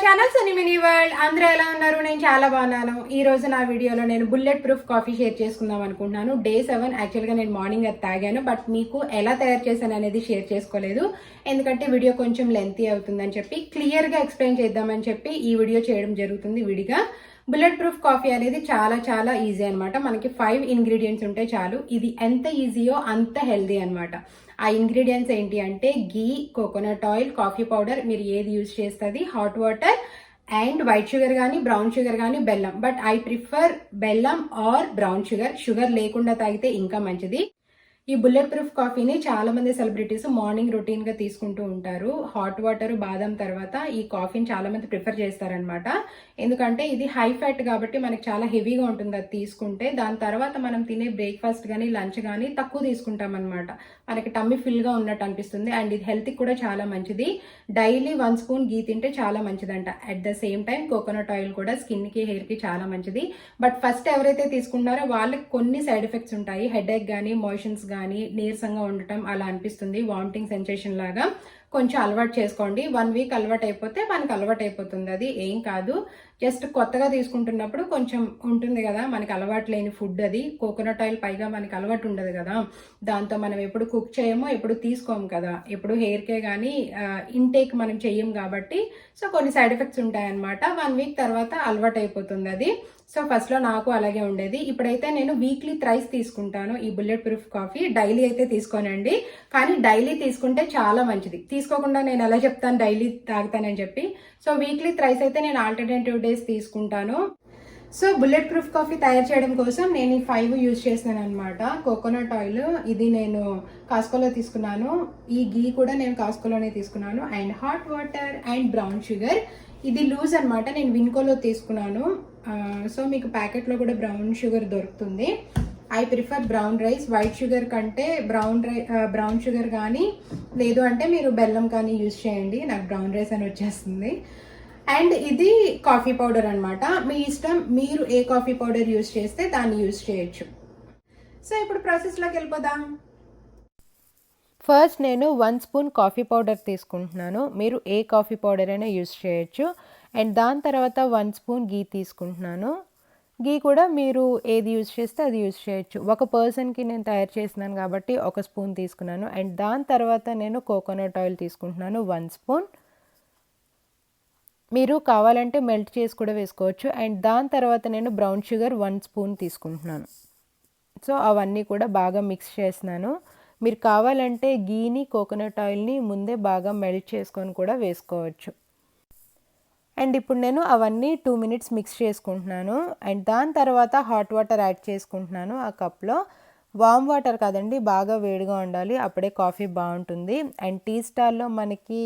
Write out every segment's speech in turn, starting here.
Channel Suni mini world. అందరూ ఎలా ఉన్నారు? నేను చాలా బాగున్నాను. ఈ రోజు నా వీడియోలో నేను బుల్లెట్ ప్రూఫ్ కాఫీ షేర్ చేసుకుందాం అనుకుంటున్నాను. డే 7 యాక్చువల్గా నేను మార్నింగ్ అది తాగాను, బట్ మీకు ఎలా తయారు చేశాను అనేది షేర్ చేసుకోలేదు, ఎందుకంటే వీడియో కొంచెం లెంతీ అవుతుందని చెప్పి క్లియర్గా ఎక్స్ప్లెయిన్ చేద్దామని చెప్పి ఈ వీడియో చేయడం జరుగుతుంది విడిగా. బుల్లెట్ ప్రూఫ్ కాఫీ అనేది చాలా చాలా ఈజీ అనమాట. మనకి 5 ఇంగ్రీడియంట్స్ ఉంటే చాలు. ఇది ఎంత ఈజీయో అంత హెల్దీ అనమాట. ఆ ఇంగ్రీడియంట్స్ ఏంటి అంటే గీ, కోకోనట్ ఆయిల్, కాఫీ పౌడర్, మీరు ఏది యూజ్ చేస్తుంది, hot water and white sugar కానీ బ్రౌన్ షుగర్ కానీ బెల్లం. బట్ ఐ ప్రిఫర్ బెల్లం ఆర్ బ్రౌన్ షుగర్. షుగర్ లేకుండా తాగితే ఇంకా మంచిది. ఈ బుల్లెట్ ప్రూఫ్ కాఫీని చాలా మంది సెలబ్రిటీస్ మార్నింగ్ రొటీన్ గా తీసుకుంటూ ఉంటారు. హాట్ వాటర్, బాదం తర్వాత ఈ కాఫీని చాలా మంది ప్రిఫర్ చేస్తారనమాట. ఎందుకంటే ఇది హై ఫ్యాట్ కాబట్టి మనకి చాలా హెవీగా ఉంటుంది అది తీసుకుంటే. దాని తర్వాత మనం తినే బ్రేక్ఫాస్ట్ కానీ లంచ్ కానీ తక్కువ తీసుకుంటాం అనమాట. మనకి టమ్మీ ఫిల్ గా ఉన్నట్టు అనిపిస్తుంది. అండ్ ఇది హెల్త్ కి కూడా చాలా మంచిది. డైలీ 1 స్పూన్ గీ తింటే చాలా మంచిదంట. At the same time coconut oil కూడా స్కిన్ కి, హెయిర్ కి చాలా మంచిది. బట్ ఫస్ట్ ఎవరైతే తీసుకుంటారో వాళ్ళకి కొన్ని సైడ్ ఎఫెక్ట్స్ ఉంటాయి. హెడేక్ కానీ, మోషన్స్ కానీ, నీరసంగా ఉండటం అలా అనిపిస్తుంది, వామిటింగ్ సెన్సేషన్ లాగా. కొంచెం అలవాటు చేసుకోండి. 1 వీక్ అలవాటు అయిపోతే మనకి అలవాటు అయిపోతుంది. అది ఏం కాదు. జస్ట్ కొత్తగా తీసుకుంటున్నప్పుడు కొంచెం ఉంటుంది కదా, మనకి అలవాటు లేని ఫుడ్ అది. కోకోనట్ ఆయిల్ పైగా మనకి అలవాటు ఉండదు కదా, దాంతో మనం ఎప్పుడు కుక్ చేయమో, ఎప్పుడు తీసుకోము కదా, ఎప్పుడు హెయిర్ కే కానీ ఇంటేక్ మనం చెయ్యం కాబట్టి సో కొన్ని సైడ్ ఎఫెక్ట్స్ ఉంటాయన్నమాట. 1 వీక్ తర్వాత అలవాటు అయిపోతుంది అది. సో ఫస్ట్లో నాకు అలాగే ఉండేది. ఇప్పుడైతే నేను వీక్లీ థ్రైస్ తీసుకుంటాను ఈ బుల్లెట్ ప్రూఫ్ కాఫీ. డైలీ అయితే తీసుకోనండి, కానీ డైలీ తీసుకుంటే చాలా మంచిది. తీసుకోకుండా నేను ఎలా చెప్తాను డైలీ తాగుతానని చెప్పి. సో వీక్లీ థ్రైస్ అయితే నేను ఆల్టర్నేటివ్ డేస్ తీసుకుంటాను. సో బుల్లెట్ ప్రూఫ్ కాఫీ తయారు చేయడం కోసం నేను ఈ 5 యూజ్ చేస్తున్నాను అనమాట. కోకోనట్ ఆయిల్ ఇది నేను కాస్కోలో తీసుకున్నాను. ఈ గీ కూడా నేను కాస్కోలోనే తీసుకున్నాను. And hot water and brown sugar. ఇది లూజ్ అనమాట, నేను విన్కోలో తీసుకున్నాను. సో మీకు ప్యాకెట్లో కూడా బ్రౌన్ షుగర్ దొరుకుతుంది. I prefer brown rice. White sugar కంటే బ్రౌన్ షుగర్ కానీ, లేదు అంటే మీరు బెల్లం కానీ యూజ్ చేయండి. నాకు బ్రౌన్ రైస్ అని వచ్చేస్తుంది. అండ్ ఇది కాఫీ పౌడర్ అనమాట. మీ ఇష్టం, మీరు ఏ కాఫీ పౌడర్ యూజ్ చేస్తే దాన్ని యూజ్ చేయొచ్చు. సో ఇప్పుడు ప్రాసెస్లోకి వెళ్ళిపోదాం. ఫస్ట్ నేను 1 స్పూన్ కాఫీ పౌడర్ తీసుకుంటున్నాను. మీరు ఏ కాఫీ పౌడర్ అయినా యూజ్ చేయొచ్చు. అండ్ దాని తర్వాత 1 స్పూన్ గీ తీసుకుంటున్నాను. గీ కూడా మీరు ఏది యూజ్ చేస్తే అది యూజ్ చేయొచ్చు. ఒక పర్సన్కి నేను తయారు చేసినాను కాబట్టి 1 స్పూన్ తీసుకున్నాను. అండ్ దాని తర్వాత నేను కోకోనట్ ఆయిల్ తీసుకుంటున్నాను 1 స్పూన్. మీరు కావాలంటే మెల్ట్ చేసి కూడా వేసుకోవచ్చు. అండ్ దాని తర్వాత నేను బ్రౌన్ షుగర్ 1 స్పూన్ తీసుకుంటున్నాను. సో అవన్నీ కూడా బాగా మిక్స్ చేస్తున్నాను. మీరు కావాలంటే గీని, కోకోనట్ ఆయిల్ని ముందే బాగా మెల్ట్ చేసుకొని కూడా వేసుకోవచ్చు. అండ్ ఇప్పుడు నేను అవన్నీ 2 మినిట్స్ మిక్స్ చేసుకుంటున్నాను. అండ్ దాని తర్వాత హాట్ వాటర్ యాడ్ చేసుకుంటున్నాను. ఆ కప్లో వామ్ వాటర్ కాదండి, బాగా వేడిగా ఉండాలి, అప్పుడే కాఫీ బాగుంటుంది. అండ్ టీ స్టాల్లో మనకి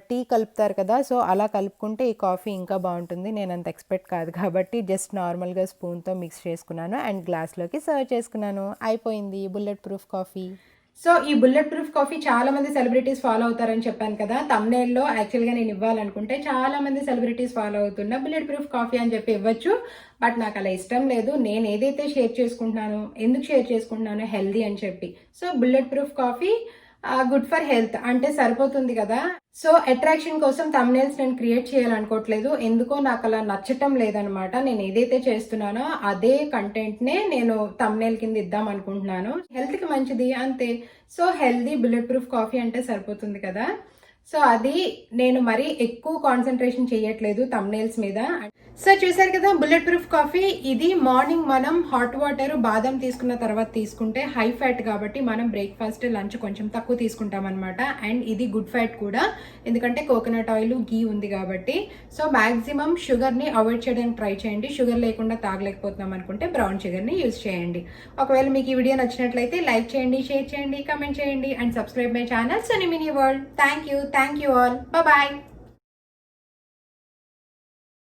టీ కలుపుతారు కదా, సో అలా కలుపుకుంటే ఈ కాఫీ ఇంకా బాగుంటుంది. నేను అంత ఎక్స్పెక్ట్ కాదు కాబట్టి జస్ట్ నార్మల్గా స్పూన్తో మిక్స్ చేసుకున్నాను అండ్ గ్లాస్లోకి సర్వ్ చేసుకున్నాను. అయిపోయింది బుల్లెట్ ప్రూఫ్ కాఫీ. సో ఈ బుల్లెట్ ప్రూఫ్ కాఫీ చాలా మంది సెలబ్రిటీస్ ఫాలో అవుతారని చెప్పాను కదా. థంబ్నెయిల్లో యాక్చువల్గా నేను ఇవ్వాలనుకుంటే చాలా మంది సెలబ్రిటీస్ ఫాలో అవుతున్నా బుల్లెట్ ప్రూఫ్ కాఫీ అని చెప్పి ఇవ్వచ్చు. బట్ నాకు అలా ఇష్టం లేదు. నేను ఏదైతే షేర్ చేసుకుంటున్నాను, ఎందుకు షేర్ చేసుకుంటున్నాను, హెల్దీ అని చెప్పి. So bullet proof coffee good for health అంటే సరిపోతుంది కదా. సో అట్రాక్షన్ కోసం థంబ్నెయిల్స్ నేను క్రియేట్ చేయాలనుకోవట్లేదు. ఎందుకో నాకు అలా నచ్చటం లేదనమాట. నేను ఏదైతే చేస్తున్నానో అదే కంటెంట్నే నేను థంబ్నెయిల్ కింద ఇద్దాం అనుకుంటున్నాను. హెల్త్కి మంచిది అంతే. So healthy bullet proof coffee అంటే సరిపోతుంది కదా. సో అది నేను మరీ ఎక్కువ కాన్సన్ట్రేషన్ చేయట్లేదు థంబ్నెయిల్స్ మీద. సో చూసారు కదా బుల్లెట్ ప్రూఫ్ కాఫీ. ఇది మార్నింగ్ మనం హాట్ వాటర్, బాదం తీసుకున్న తర్వాత తీసుకుంటే హై ఫ్యాట్ కాబట్టి మనం బ్రేక్ఫాస్ట్, లంచ్ కొంచెం తక్కువ తీసుకుంటాం అనమాట. అండ్ ఇది గుడ్ ఫ్యాట్ కూడా, ఎందుకంటే కోకోనట్ ఆయిల్, గీ ఉంది కాబట్టి. సో మాక్సిమం షుగర్ని అవాయిడ్ చేయడానికి ట్రై చేయండి. షుగర్ లేకుండా తాగలేకపోతున్నాం అనుకుంటే బ్రౌన్ షుగర్ని యూజ్ చేయండి. ఒకవేళ మీకు ఈ వీడియో నచ్చినట్లయితే లైక్ చేయండి, షేర్ చేయండి, కమెంట్ చేయండి and subscribe my channel Suni mini world. Thank you all. Bye bye.